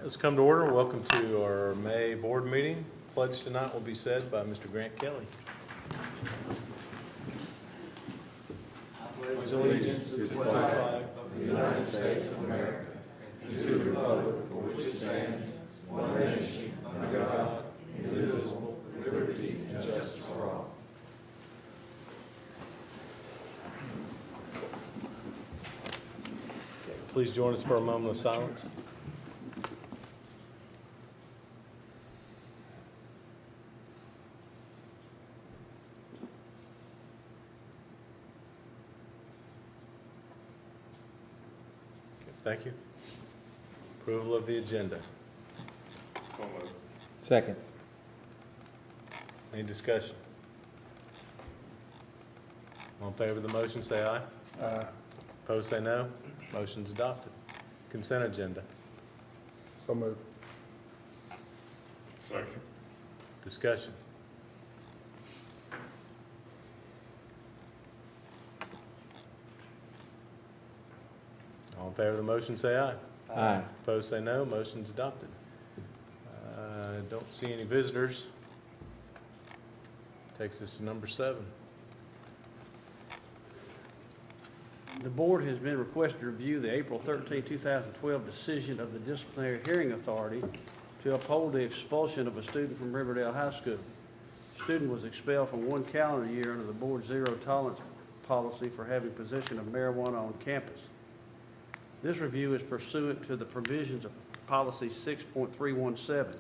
Let's come to order. Welcome to our May board meeting. Pledge tonight will be said by Mr. Grant Kelly. Pledge allegiance to the flag of the United States of America and to the republic for which it stands, one nation, under God, indivisible, with liberty and justice for all. Please join us for a moment of silence. Thank you. Approval of the agenda. Second. Any discussion? All in favor of the motion, say aye. Aye. Opposed, say no. Motion's adopted. Consent agenda. So moved. Second. Discussion. All in favor of the motion, say aye. Aye. Opposed, say no. Motion's adopted. Don't see any visitors. Takes us to number 7. The board has been requested to review the April 13, 2012 decision of the Disciplinary Hearing Authority to uphold the expulsion of a student from Riverdale High School. The student was expelled from 1 calendar year under the board's zero tolerance policy for having possession of marijuana on campus. This review is pursuant to the provisions of Policy 6.317.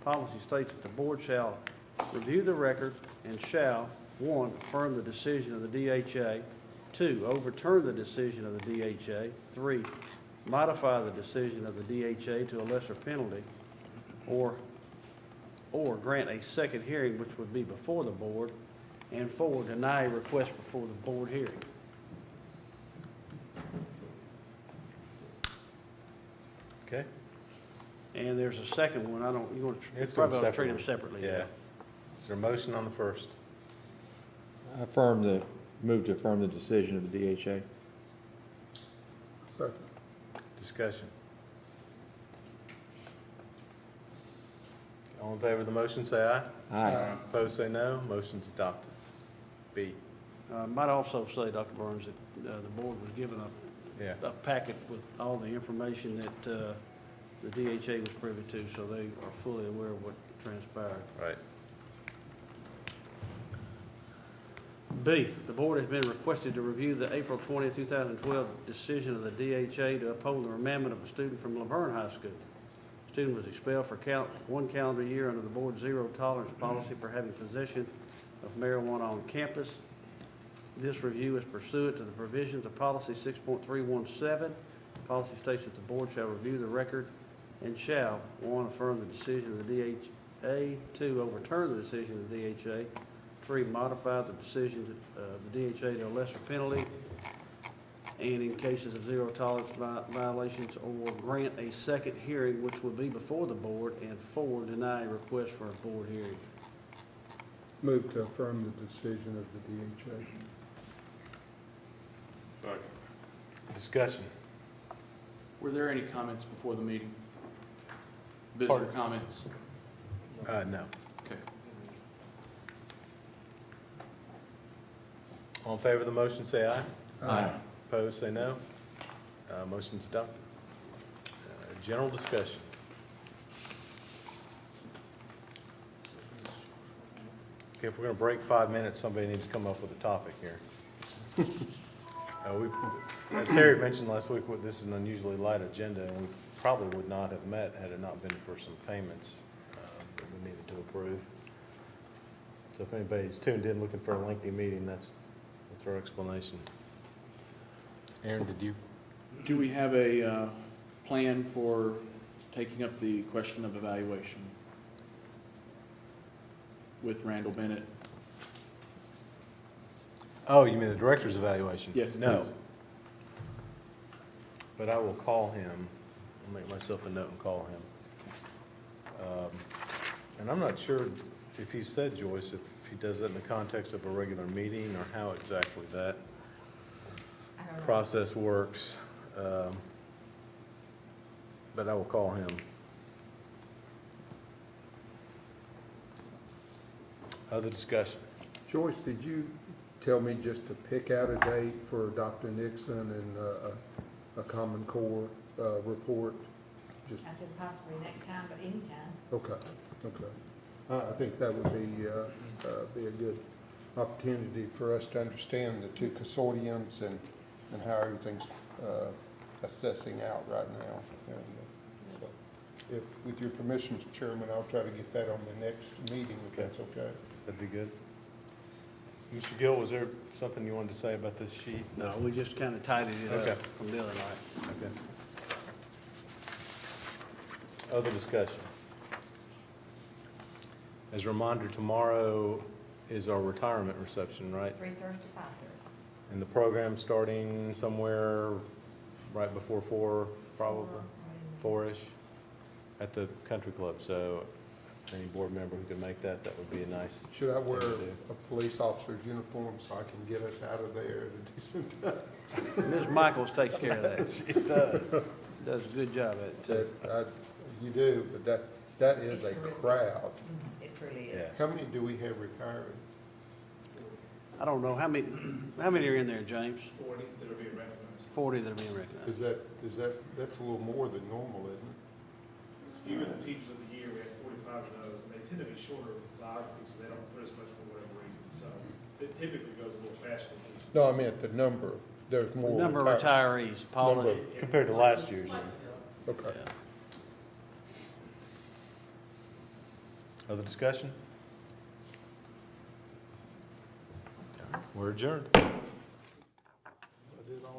Policy states that the board shall review the records and shall, 1, affirm the decision of the DHA, 2, overturn the decision of the DHA, 3, modify the decision of the DHA to a lesser penalty, or grant a second hearing which would be before the board, and 4, deny a request before the board hearing. Okay. And there's a second one. You want It's to probably done ought to treat them separately. separately. Yeah. Is there a motion on the first? Move to affirm the decision of the DHA. Second. Discussion. All in favor of the motion, say aye. Aye. Opposed, say no. Motion's adopted. B. Might also say, Dr. Burns, that the board was given Yeah. a packet with all the information that the DHA was privy to, so they are fully aware of what transpired. Right. B, the board has been requested to review the April 20, 2012 decision of the DHA to uphold the remandment of a student from Laverne High School. The student was expelled for 1 calendar year under the board's zero tolerance policy for having possession of marijuana on campus. This review is pursuant to the provisions of Policy 6.317. Policy states that the board shall review the record and shall, 1, affirm the decision of the DHA, 2, overturn the decision of the DHA, 3, modify the decision of the DHA to a lesser penalty, and in cases of zero tolerance violations, or grant a second hearing which will be before the board, and 4, deny a request for a board hearing. Move to affirm the decision of the DHA. Second. Discussion. Were there any comments before the meeting? Visitor Pardon? comments? No. Okay. All in favor of the motion, say aye. Aye. Opposed, say no. Motion's adopted. General discussion. Okay, if we're going to break 5 minutes, somebody needs to come up with a topic here. As Harry mentioned last week, this is an unusually light agenda, and we probably would not have met had it not been for some payments that we needed to approve. So if anybody's tuned in looking for a lengthy meeting, that's our explanation. Aaron, did you? Do we have a plan for taking up the question of evaluation with Randall Bennett? Oh, you mean the director's evaluation? Yes, No. please. But I will call him. I'll make myself a note and call him. And I'm not sure if he said, Joyce, if he does that in the context of a regular meeting or how exactly that process works. But I will call him. Other discussion? Joyce, did you tell me just to pick out a date for Dr. Nixon and a Common Core report? Just, I said possibly next time, but anytime. okay, okay. I think that would be a good opportunity for us to understand the two consortiums and how everything's assessing out right now. And so, if, with your permission, Mr. Chairman, I'll try to get that on the next meeting, if that's okay. That'd be good. Mr. Gill, was there something you wanted to say about this sheet? No, we just kind of tidied it Okay. up from the other night. Okay. Other discussion? As a reminder, tomorrow is our retirement reception, right? 3:30 to 5:30. And the program starting somewhere right before 4, probably, 4-ish, at the country club. So any board member who can make that, that would be a nice. Should I wear thing to do. a police officer's uniform so I can get us out of there at a decent time? Ms. Michaels takes care of that. She does. Does a good job at it. You do, but that is a It's terrific. crowd. It really Yeah. is. How many do we have retiring? I don't know, how many are in there, James? 40 that are being recognized. 40 that are being recognized. That's a little more than normal, isn't it? It's fewer than Teachers of the Year, we had 45 of those, and they tend to be shorter biographies, so they don't put as much for whatever reason. So it typically goes a little faster than Teachers. No, I meant the number. There's more. Number of retirees, Paula. Number. Compared to last year's. Okay. Yeah. Other discussion? We're adjourned. I did all